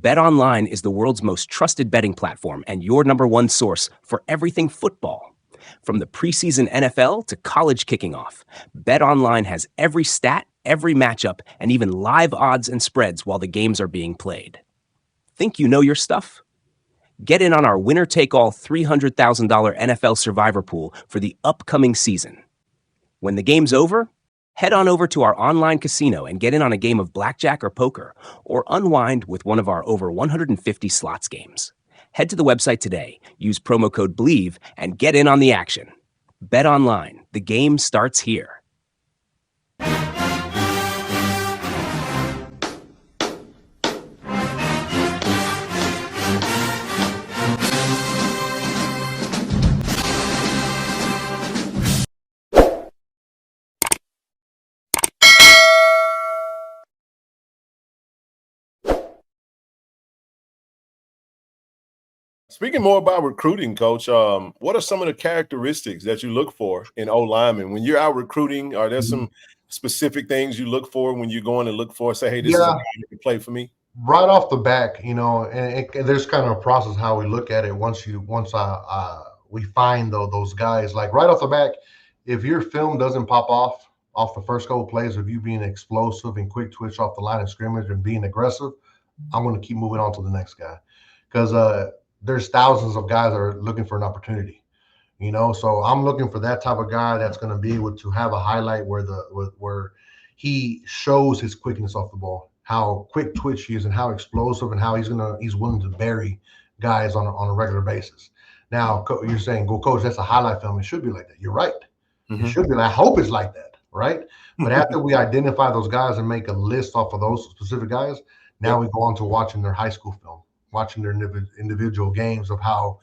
BetOnline is the world's most trusted betting platform and your number one source for everything football. From the preseason NFL to college kicking off, BetOnline has every stat, every matchup, and even live odds and spreads while the games are being played. Think you know your stuff? Get in on our winner-take-all $300,000 NFL Survivor Pool for the upcoming season. When the game's over, head on over to our online casino and get in on a game of blackjack or poker, or unwind with one of our over 150 slots games. Head to the website today, use promo code BLEAV, and get in on the action. Bet online. The game starts here. Speaking more about recruiting, Coach, what are some of the characteristics that you look for in O-linemen? When you're out recruiting, are there some specific things you look for when you're going to look for, say, hey, this is a guy that can play for me? Right off the back, and there's kind of a process how we look at it once we find those guys. Like right off the back, if your film doesn't pop off the first couple of plays of you being explosive and quick twitch off the line of scrimmage and being aggressive, I'm going to keep moving on to the next guy. Because there's thousands of guys that are looking for an opportunity, so I'm looking for that type of guy that's going to be able to have a highlight where he shows his quickness off the ball, how quick twitch he is and how explosive and how he's willing to bury guys on a regular basis. Now you're saying, well, Coach, that's a highlight film. It should be like that. You're right. Mm-hmm. It should be. I hope it's like that. Right. But after we identify those guys and make a list off of those specific guys, now we go on to watching their high school film, watching their individual games of how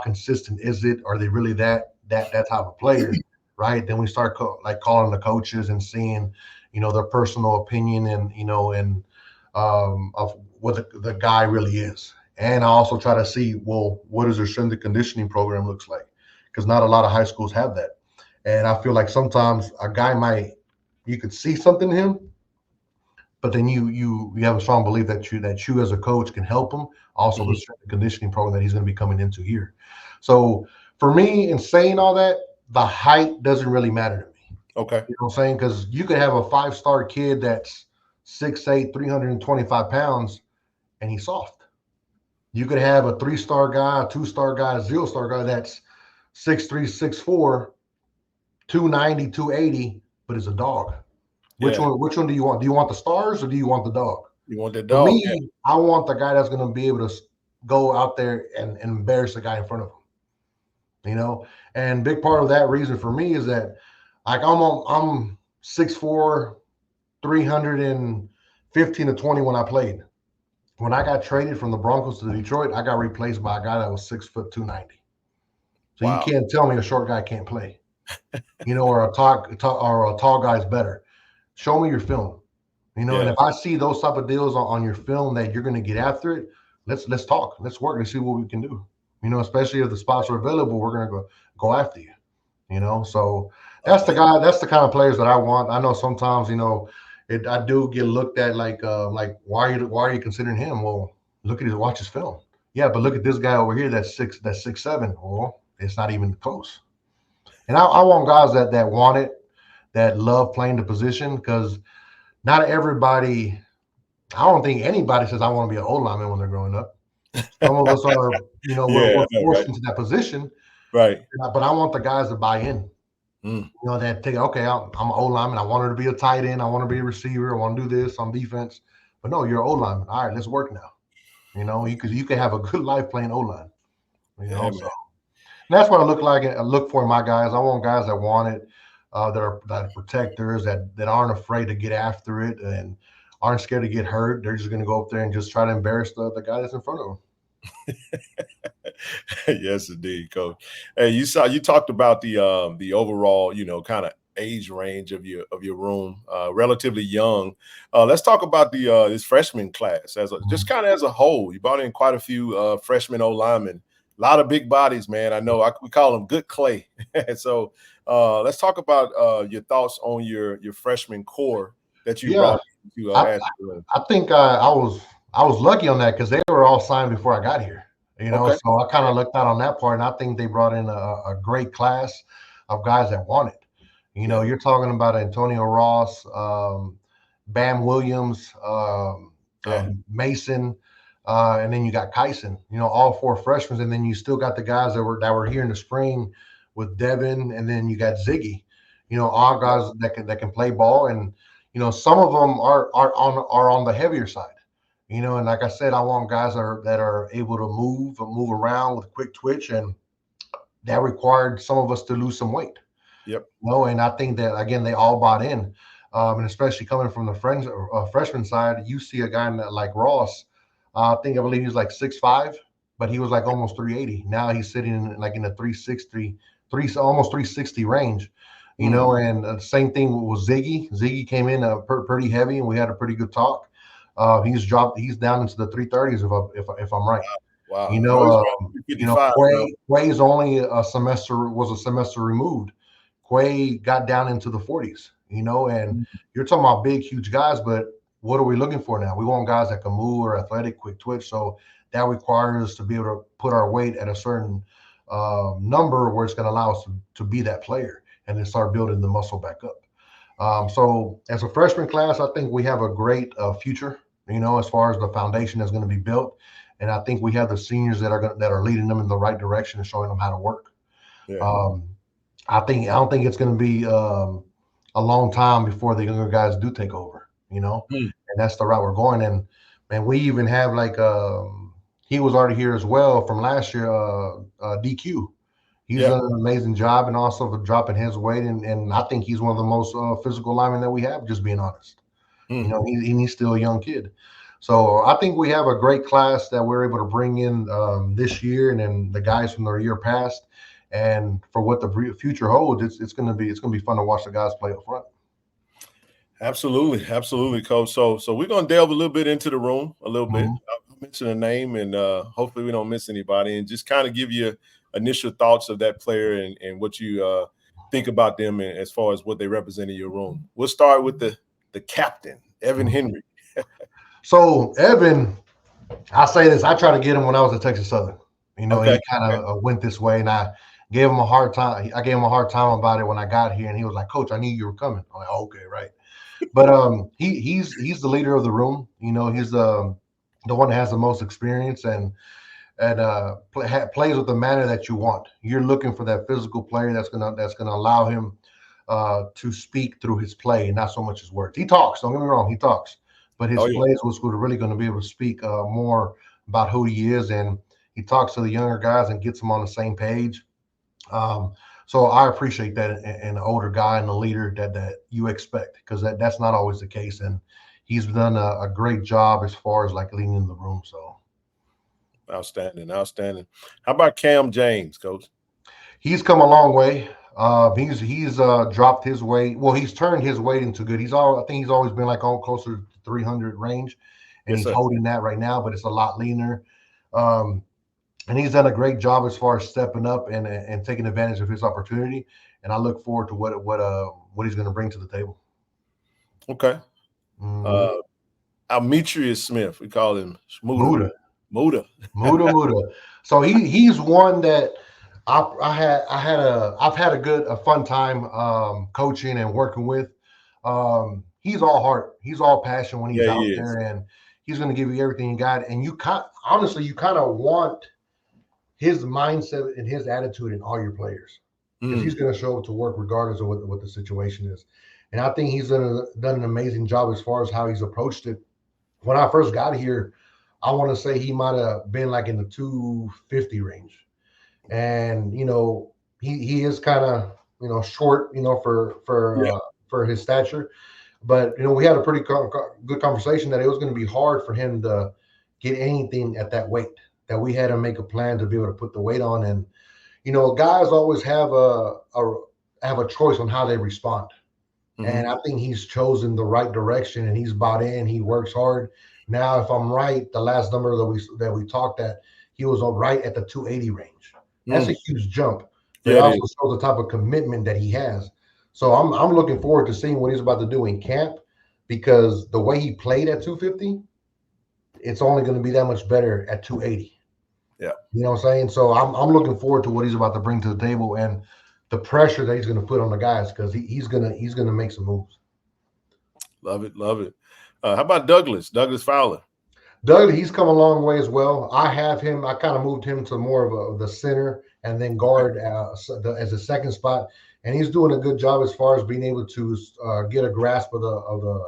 consistent is it? Are they really that type of player, right? Then we start calling the coaches and seeing, their personal opinion and of what the guy really is. And I also try to see, well, what does their strength and conditioning program looks like? Because not a lot of high schools have that. And I feel like sometimes a guy you could see something in him, but then you have a strong belief that you as a coach can help him. Also, the strength and conditioning program that he's going to be coming into here. So for me, in saying all that, the height doesn't really matter to me. Okay. You know what I'm saying? Because you could have a 5-star kid that's 6'8", 325 pounds, and he's soft. You could have a 3-star guy, a 2-star guy, a 0-star guy that's 6'3", 6'4", 290, 280, but is a dog. Which one do you want? Do you want the stars or do you want the dog? You want the dog. For me, I want the guy that's going to be able to go out there and embarrass the guy in front of him. And big part of that reason for me is that like I'm 6'4", 315 to 20 when I played. When I got traded from the Broncos to Detroit, I got replaced by a guy that was 6 foot 290. So wow. You can't tell me a short guy can't play, or a tall guy's better. Show me your film, and if I see those type of deals on your film that you're going to get after it, let's talk, let's work and see what we can do. Especially if the spots are available, we're going to go after you. So that's the guy. That's the kind of players that I want. I know sometimes I do get looked at like why are you considering him? Well, watch his film. Yeah, but look at this guy over here that's 6'7". Well, it's not even close. And I want guys that want it, that love playing the position, because not everybody, I don't think anybody says I want to be an O-lineman when they're growing up. Some of us are, we're forced into that position. Right. But I want the guys to buy in. That take, okay, I'm an O-lineman. I want her to be a tight end. I want to be a receiver. I want to do this on defense. But no, you're an O-lineman. All right, let's work now. You can have a good life playing O-line. So and that's what I look for in my guys. I want guys that want it. That are protectors, that aren't afraid to get after it and aren't scared to get hurt. They're just going to go up there and just try to embarrass the guy that's in front of them. Yes, indeed, Coach. Hey, you talked about the overall, kind of age range of your room, relatively young. Let's talk about this freshman class just kind of as a whole. You brought in quite a few freshman O-linemen. A lot of big bodies, man. I know we call them good clay. So let's talk about your thoughts on your freshman core that you brought to I think I was I was lucky on that because they were all signed before I got here. Okay. So I kind of looked out on that part, and I think they brought in a great class of guys that want it. You're talking about Antonio Ross, Bam Williams, Mason, and then you got Kyson. All four freshmen, and then you still got the guys that were here in the spring with Devin, and then you got Ziggy. All guys that can play ball, and some of them are on the heavier side. And like I said, I want guys that are able to move around with quick twitch, and that required some of us to lose some weight. Yep. And I think that again they all bought in, and especially coming from the freshman side, you see a guy like Ross. I believe he's like 6'5", but he was like almost 380. Now he's sitting in the 360, almost 360 range. And the same thing with Ziggy. Ziggy came in pretty heavy, and we had a pretty good talk. He's down into the 330s if I'm right. Wow. Quay is only a semester removed. Quay got down into the 40s, and you're talking about big, huge guys, but what are we looking for now? We want guys that can move or athletic, quick twitch. So that requires us to be able to put our weight at a certain number where it's going to allow us to be that player and then start building the muscle back up. So as a freshman class, I think we have a great future, as far as the foundation that's going to be built. And I think we have the seniors that are leading them in the right direction and showing them how to work. Yeah. I don't think it's going to be a long time before the younger guys do take over, and that's the route we're going. And we even have he was already here as well from last year, DQ. He's done an amazing job, and also for dropping his weight. And I think he's one of the most physical linemen that we have, just being honest. He's still a young kid. So I think we have a great class that we're able to bring in this year, and then the guys from the year past. And for what the future holds, it's going to be fun to watch the guys play up front. Absolutely, Coach. So we're going to delve a little bit into the room a little bit. I'll mention a name, and hopefully we don't miss anybody, and just kind of give you initial thoughts of that player and what you think about them as far as what they represent in your room. We'll start with the captain, Evan Henry. So Evan, I say this, I tried to get him when I was at Texas Southern. He kind of went this way, and I gave him a hard time. I gave him a hard time about it when I got here, and he was like, "Coach, I knew you were coming." I'm like, "Okay, right." But he's the leader of the room. He's the one that has the most experience and plays with the manner that you want. You're looking for that physical player that's gonna allow him to speak through his play and not so much his words. He talks. Don't get me wrong, he talks, but his plays was really going to be able to speak more about who he is, and he talks to the younger guys and gets them on the same page. So I appreciate that in an older guy and a leader that you expect, because that's not always the case, and he's done a great job as far as leading the room. So outstanding. How about Cam James, Coach? He's come a long way. He's dropped his weight. Well, he's turned his weight into good. I think he's always been on closer to 300 range, and he's holding that right now, but it's a lot leaner. And he's done a great job as far as stepping up and taking advantage of his opportunity. And I look forward to what he's going to bring to the table. Okay. Alitus Smith, we call him Muda. So he's one that I've had a fun time coaching and working with. He's all heart. He's all passion when he's out there, and he's going to give you everything you got. And you kind of want his mindset and his attitude in all your players, because he's going to show up to work regardless of what the situation is. And I think he's done an amazing job as far as how he's approached it. When I first got here, I want to say he might have been in the 250 range. And, he is kind of, short, for his stature. But, we had a pretty good conversation that it was going to be hard for him to get anything at that weight, that we had to make a plan to be able to put the weight on. And, guys always have a choice on how they respond. And I think he's chosen the right direction, and he's bought in. He works hard. Now, if I'm right, the last number that we talked at, he was right at the 280 range. That's a huge jump. But it also shows the type of commitment that he has. So I'm looking forward to seeing what he's about to do in camp, because the way he played at 250, it's only going to be that much better at 280. Yeah. You know what I'm saying? So I'm looking forward to what he's about to bring to the table and the pressure that he's going to put on the guys because he's gonna make some moves. Love it, love it. How about Douglas Fowler? Doug, he's come a long way as well. I have him. I kind of moved him to more of the center and then guard as a second spot, and he's doing a good job as far as being able to get a grasp of the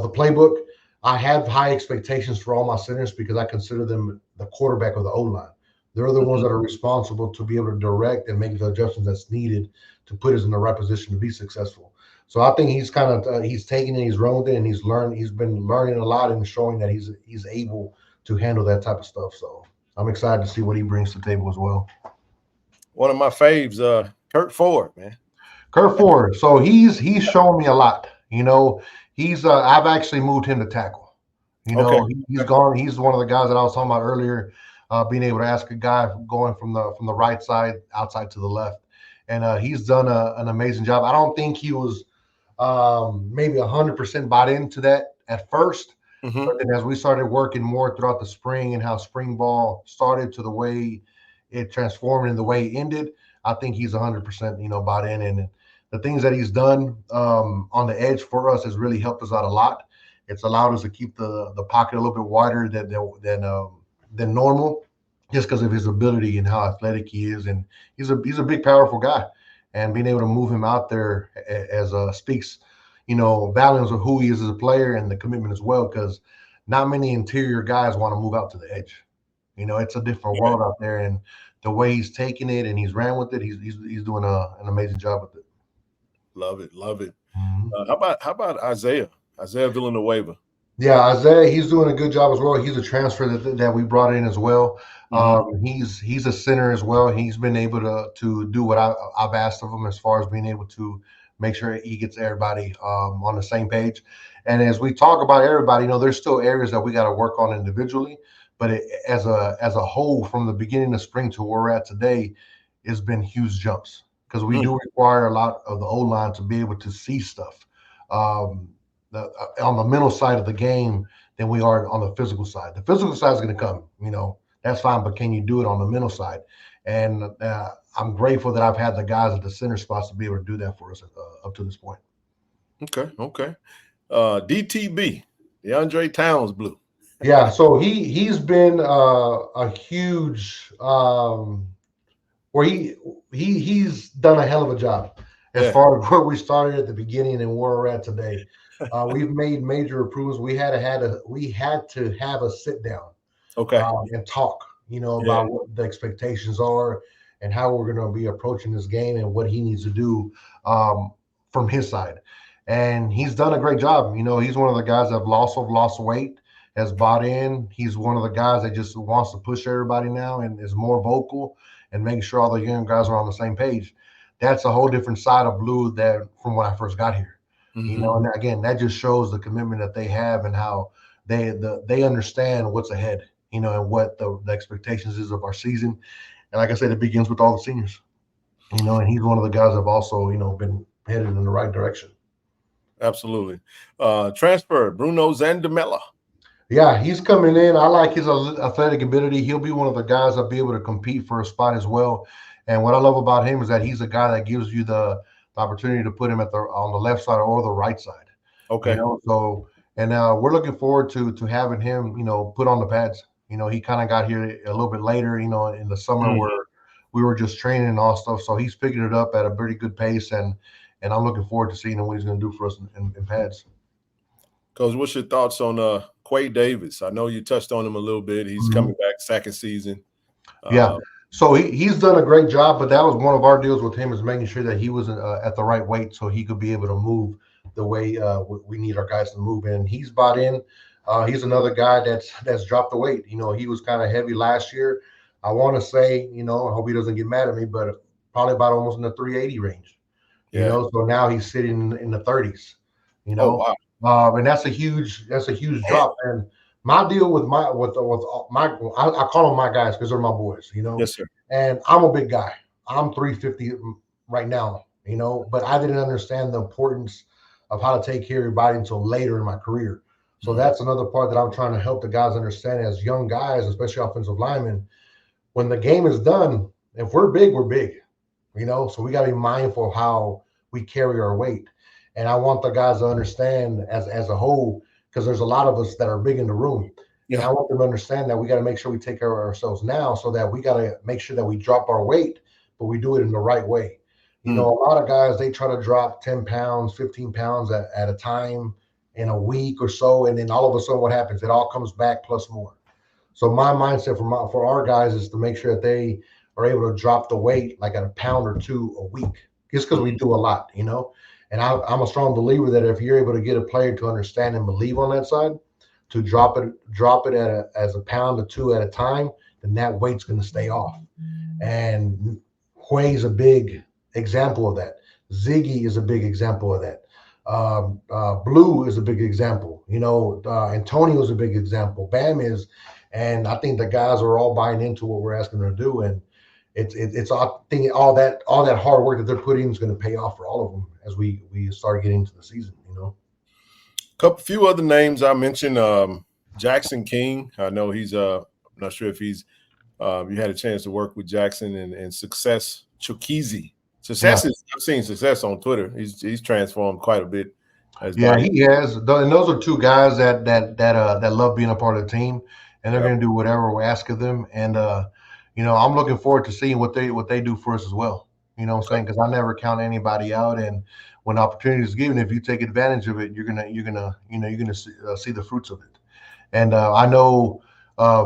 playbook. I have high expectations for all my centers because I consider them the quarterback of the O line. They're the ones that are responsible to be able to direct and make the adjustments that's needed to put us in the right position to be successful. So I think he's kind of he's taken it, he's rolled it, and he's learned. He's been learning a lot and showing that he's able to handle that type of stuff. So I'm excited to see what he brings to the table as well. One of my faves, Kurt Ford, man. Kurt Ford. So he's shown me a lot. You know, he's I've actually moved him to tackle. You know, he's gone. He's one of the guys that I was talking about earlier, being able to ask a guy going from the right side outside to the left, and he's done an amazing job. I don't think he was maybe 100% bought into that at first, but then as we started working more throughout the spring and how spring ball started to the way it transformed and the way it ended, I think he's 100% bought in, and the things that he's done on the edge for us has really helped us out a lot. It's allowed us to keep the pocket a little bit wider than normal, just because of his ability and how athletic he is, and he's a big, powerful guy. And being able to move him out there as speaks, volumes of who he is as a player and the commitment as well, because not many interior guys want to move out to the edge. It's a different world out there, and the way he's taking it and he's ran with it, he's doing an amazing job with it. Love it, love it. How about Isaiah Villanueva? Yeah, Isaiah, he's doing a good job as well. He's a transfer that we brought in as well. He's a center as well. He's been able to do what I've asked of him as far as being able to make sure he gets everybody on the same page. And as we talk about everybody, there's still areas that we got to work on individually. But as a whole, from the beginning of spring to where we're at today, it's been huge jumps because we do require a lot of the O-line to be able to see stuff on the mental side of the game than we are on the physical side. The physical side is going to come, that's fine, but can you do it on the mental side? And I'm grateful that I've had the guys at the center spots to be able to do that for us up to this point. Okay. DTB, DeAndre Towns Blue. Yeah, so he's been a huge where he's done a hell of a job as far as where we started at the beginning and where we're at today. We've made major improvements. We had to have a sit down, and talk, about what the expectations are and how we're going to be approaching this game and what he needs to do from his side. And he's done a great job. He's one of the guys that have lost weight, has bought in. He's one of the guys that just wants to push everybody now and is more vocal and making sure all the young guys are on the same page. That's a whole different side of Blue that from when I first got here. And again, that just shows the commitment that they have and how they understand what's ahead, and what the expectations is of our season. And like I said, it begins with all the seniors, and he's one of the guys that have also, been headed in the right direction. Absolutely. Transfer, Bruno Zandela. Yeah, he's coming in. I like his athletic ability. He'll be one of the guys that'll be able to compete for a spot as well. And what I love about him is that he's a guy that gives you the opportunity to put him on the left side or the right side. Okay. So we're looking forward to having him, put on the pads. He kind of got here a little bit later, in the summer where we were just training and all stuff. So he's picking it up at a pretty good pace, and I'm looking forward to seeing what he's going to do for us in pads. Coach, what's your thoughts on Quay Davis? I know you touched on him a little bit. He's coming back second season. Yeah. So he's done a great job, but that was one of our deals with him, is making sure that he was at the right weight so he could be able to move the way we need our guys to move. And he's bought in. He's another guy that's dropped the weight. He was kind of heavy last year. I want to say, I hope he doesn't get mad at me, but probably about almost in the 380 range. So now he's sitting in the 30s. Oh, wow. And that's a huge drop. And my deal with my I call them my guys because they're my boys, Yes, sir. And I'm a big guy. I'm 350 right now, but I didn't understand the importance of how to take care of your body until later in my career. So that's another part that I'm trying to help the guys understand as young guys, especially offensive linemen. When the game is done, if we're big, we're big, so we got to be mindful of how we carry our weight. And I want the guys to understand as a whole, because there's a lot of us that are big in the room. Yeah. And I want them to understand that we got to make sure we take care of ourselves now, so that we got to make sure that we drop our weight, but we do it in the right way. A lot of guys, they try to drop 10 pounds, 15 pounds at a time in a week or so. And then all of a sudden what happens? It all comes back plus more. So my mindset for our guys is to make sure that they are able to drop the weight like at a pound or two a week, just because we do a lot, And I'm a strong believer that if you're able to get a player to understand and believe on that side, to drop it as a pound or two at a time, then that weight's going to stay off. And Quay's a big example of that. Ziggy is a big example of that. Blue is a big example. Antonio's a big example. Bam is, and I think the guys are all buying into what we're asking them to do. And it's I think all that hard work that they're putting is going to pay off for all of them as we start getting into the season. Few other names I mentioned. Jackson King. I know he's I'm not sure if he's you had a chance to work with Jackson and Success Chukwueze. Success is, I've seen Success on Twitter. He's transformed quite a bit. He has. And those are two guys that love being a part of the team, and they're going to do whatever we ask of them. And I'm looking forward to seeing what they do for us as well. You know what I'm saying? Because I never count anybody out, and when opportunity is given, if you take advantage of it, you're gonna see the fruits of it. And I know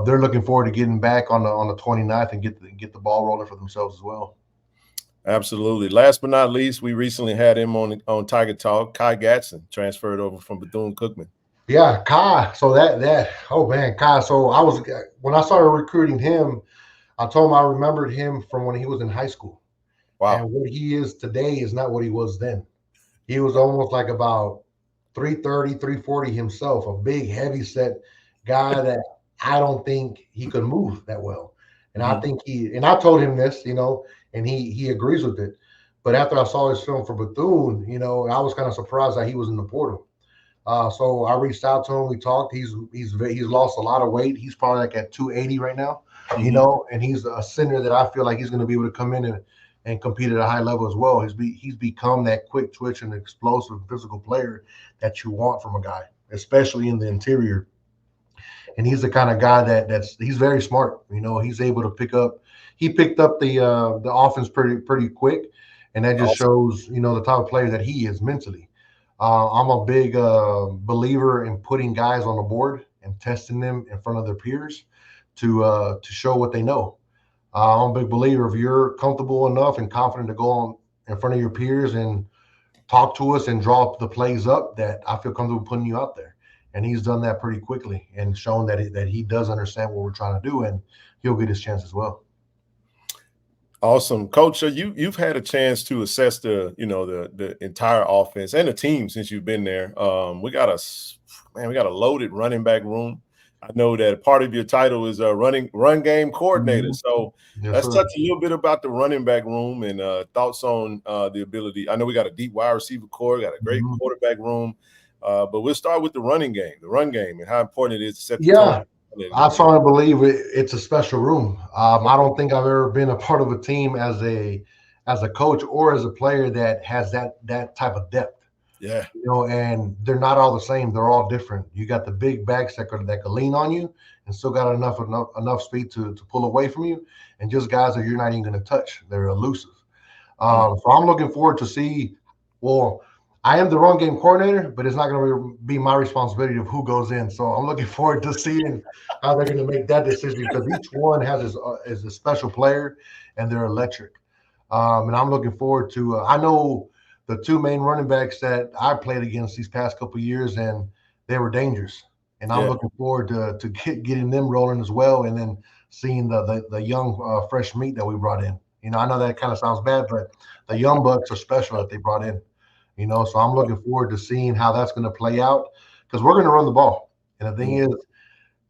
they're looking forward to getting back on the 29th and get the ball rolling for themselves as well. Absolutely. Last but not least, we recently had him on Tiger Talk. Kai Gatson transferred over from Bethune-Cookman. Yeah, Kai. So Kai. So when I started recruiting him, I told him I remembered him from when he was in high school. Wow. And what he is today is not what he was then. He was almost like about 330, 340 himself, a big, heavy set guy that I don't think he could move that well. And I think I told him this, and he agrees with it. But after I saw his film for Bethune, I was kind of surprised that he was in the portal. So I reached out to him. We talked. He's lost a lot of weight. He's probably like at 280 right now, and he's a center that I feel like he's going to be able to come in and compete at a high level as well. He's become that quick twitch and explosive physical player that you want from a guy, especially in the interior. And he's the kind of guy he's very smart. He's able to picked up the offense pretty quick, and that just shows the type of player that he is mentally. I'm a big believer in putting guys on the board and testing them in front of their peers to show what they know. I'm a big believer if you're comfortable enough and confident to go on in front of your peers and talk to us and draw the plays up, that I feel comfortable putting you out there. And he's done that pretty quickly and shown that he does understand what we're trying to do, and he'll get his chance as well. Awesome, Coach. So you've had a chance to assess the entire offense and the team since you've been there. We got a loaded running back room. I know that part of your title is a run game coordinator. So let's touch a little bit about the running back room and thoughts on the ability. I know we got a deep wide receiver core, got a great quarterback room, but we'll start with the run game, and how important it is to set the tone. I strongly believe it's a special room. I don't think I've ever been a part of a team as a coach or as a player that has that type of depth. Yeah. And they're not all the same. They're all different. You got the big backs that could lean on you and still got enough speed to pull away from you, and just guys that you're not even going to touch. They're elusive. So I'm looking forward to see. Well, I am the run game coordinator, but it's not going to be my responsibility of who goes in. So I'm looking forward to seeing how they're going to make that decision, because each one is a special player and they're electric. And I'm looking forward to. I know the two main running backs that I played against these past couple of years, and they were dangerous. And I'm looking forward to getting them rolling as well, and then seeing the young fresh meat that we brought in. I know that kind of sounds bad, but the young bucks are special that they brought in. So I'm looking forward to seeing how that's going to play out, because we're going to run the ball. And the thing is,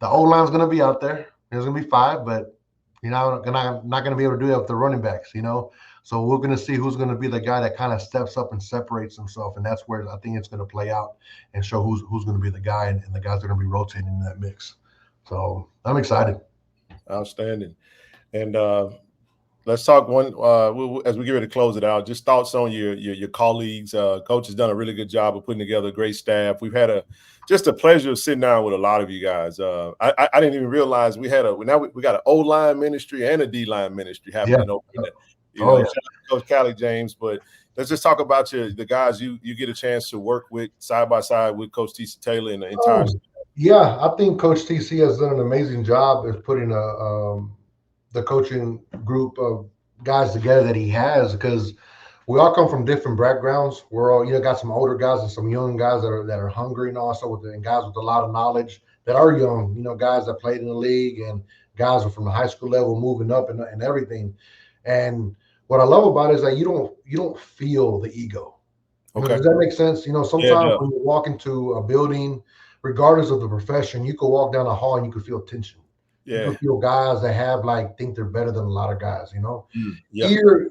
the O-line's going to be out there. There's going to be 5, but you're not going to be able to do that with the running backs. So we're going to see who's going to be the guy that kind of steps up and separates himself, and that's where I think it's going to play out and show who's going to be the guy and the guys that are going to be rotating in that mix. So I'm excited. Outstanding. And let's talk one as we get ready to close it out. Just thoughts on your colleagues. Coach has done a really good job of putting together a great staff. We've had just a pleasure of sitting down with a lot of you guys. I didn't even realize we got an O-line ministry and a D-line ministry happening over there. Shout out to Coach Callie James. But let's just talk about the guys you get a chance to work with side by side with Coach TC Taylor and the entire staff. Yeah, I think Coach TC has done an amazing job of putting the coaching group of guys together that he has, because we all come from different backgrounds. We're all, got some older guys and some young guys that are hungry, and also and guys with a lot of knowledge that are young, guys that played in the league and guys are from the high school level moving up and everything. And what I love about it is that you don't feel the ego. Okay. Does that make sense? Sometimes when you walk into a building, regardless of the profession, you could walk down a hall and you could feel tension. Yeah. You could feel guys that have think they're better than a lot of guys, Here,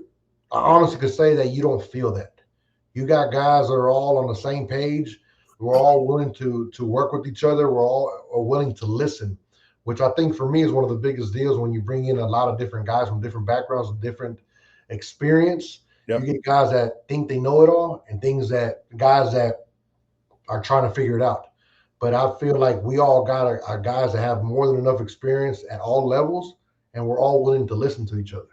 I honestly could say that you don't feel that. You got guys that are all on the same page. We're all willing to work with each other. We're all willing to listen, which I think for me is one of the biggest deals when you bring in a lot of different guys from different backgrounds, different experience. Yep. You get guys that think they know it all and guys that are trying to figure it out. But I feel like we all got our guys that have more than enough experience at all levels, and we're all willing to listen to each other.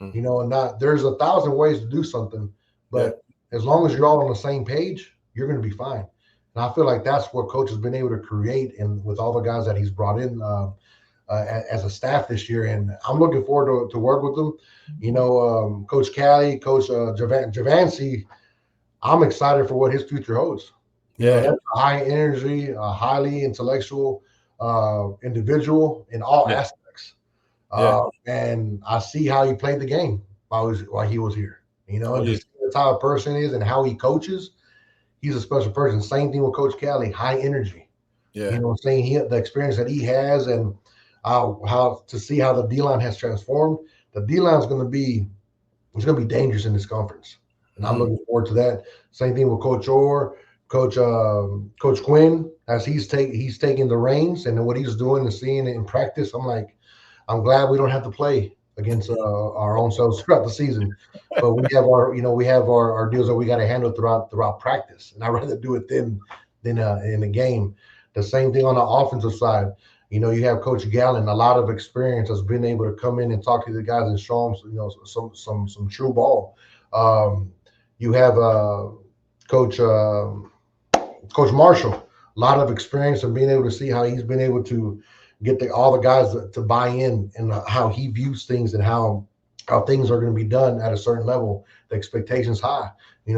Mm-hmm. And there's 1,000 ways to do something, but as long as you're all on the same page, you're going to be fine. And I feel like that's what Coach has been able to create, and with all the guys that he's brought in as a staff this year. And I'm looking forward to work with them. Coach Callie, Coach Javancy, I'm excited for what his future holds. That's a high energy, highly intellectual individual in all aspects. And I see how he played the game while he was here. Just the type of person he is and how he coaches. He's a special person. Same thing with Coach Callie, high energy. Yeah. The experience that he has, and how to see how the D-line has transformed. The D-line is going to be dangerous in this conference. And I'm looking forward to that. Same thing with Coach Orr. Coach Quinn, as he's taking the reins, and what he's doing and seeing it in practice, I'm glad we don't have to play against our own selves throughout the season, but we have our deals that we got to handle throughout practice, and I'd rather do it than in the game. The same thing on the offensive side. You have Coach Gallen, a lot of experience, has been able to come in and talk to the guys and show them some true ball. You have Coach Marshall, a lot of experience and being able to see how he's been able to get all the guys to buy in and how he views things and how things are going to be done at a certain level. The expectation's high.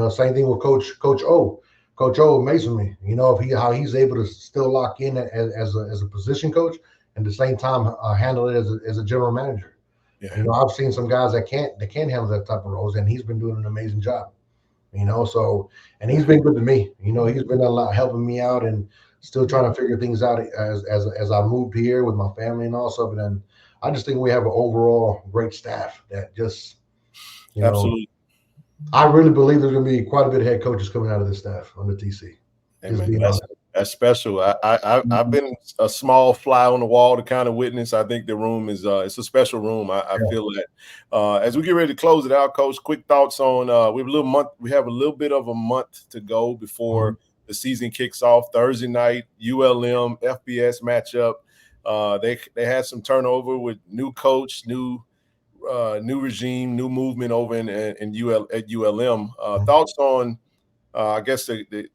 Same thing with Coach O. Coach O amazes me. How he's able to still lock in as a position coach and at the same time handle it as a general manager. Yeah. I've seen some guys that can't handle that type of roles, and he's been doing an amazing job. And he's been good to me. He's been a lot helping me out and still trying to figure things out as I moved here with my family and all stuff. And then I just think we have an overall great staff that just, absolutely. I really believe there's going to be quite a bit of head coaches coming out of this staff on the TC. That's special. I've been a small fly on the wall to kind of witness. I think the room is it's a special room. I feel that. As we get ready to close it out, Coach, quick thoughts on we have a little bit of a month to go before the season kicks off. Thursday night, ULM FBS matchup. They had some turnover with new coach, new regime, new movement over at ULM. Thoughts on I guess the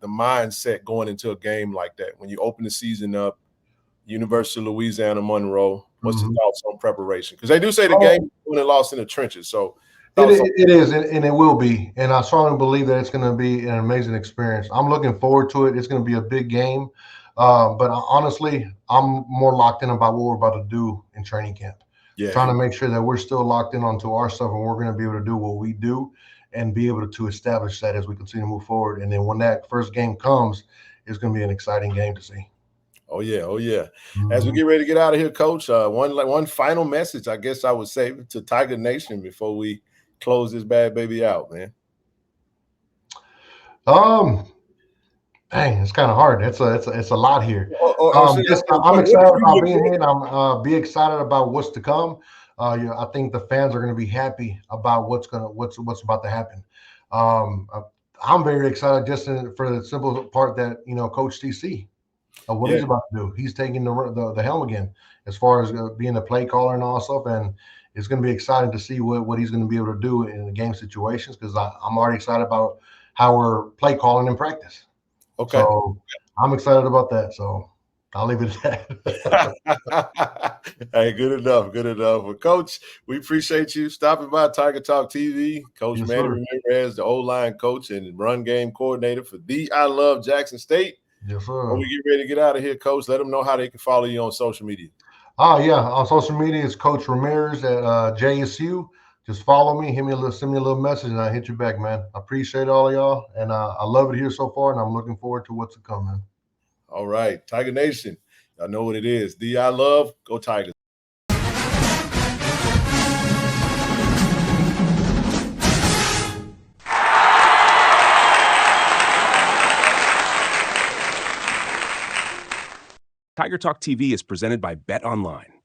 mindset going into a game like that when you open the season up, University of Louisiana Monroe. What's the thoughts on preparation? Because they do say the game is won and lost in the trenches. So it is, and it will be. And I strongly believe that it's going to be an amazing experience. I'm looking forward to it. It's going to be a big game. But honestly, I'm more locked in about what we're about to do in training camp. Yeah. Trying to make sure that we're still locked in onto our stuff and we're going to be able to do what we do and be able to establish that as we continue to move forward. And then when that first game comes, it's going to be an exciting game to see. Oh, yeah. Oh, yeah. As we get ready to get out of here, Coach, one final message, I guess I would say, to Tiger Nation before we close this bad baby out, man? Dang, it's kind of hard. It's a lot here. I'm I'm excited about being here, and I'm be excited about what's to come. I think the fans are going to be happy about what's about to happen. I'm very excited for the simple part that Coach TC, what he's about to do. He's taking the helm again as far as being a play caller and all stuff, and it's going to be exciting to see what he's going to be able to do in the game situations, because I'm already excited about how we're play calling in practice. Okay. So I'm excited about that. So I'll leave it at that. Hey, good enough. Well, Coach, we appreciate you stopping by Tiger Talk TV. Coach Manny Ramirez, the O-line coach and run game coordinator for the I Love Jackson State. Yes, sir. When we get ready to get out of here, Coach, let them know how they can follow you on social media. Yeah, on social media it's Coach Ramirez at JSU. Just follow me, send me a little message, and I'll hit you back, man. I appreciate all of y'all, and I love it here so far, and I'm looking forward to what's to come, man. All right, Tiger Nation, y'all know what it is. The I Love, go Tigers. Tiger Talk TV is presented by Bet Online.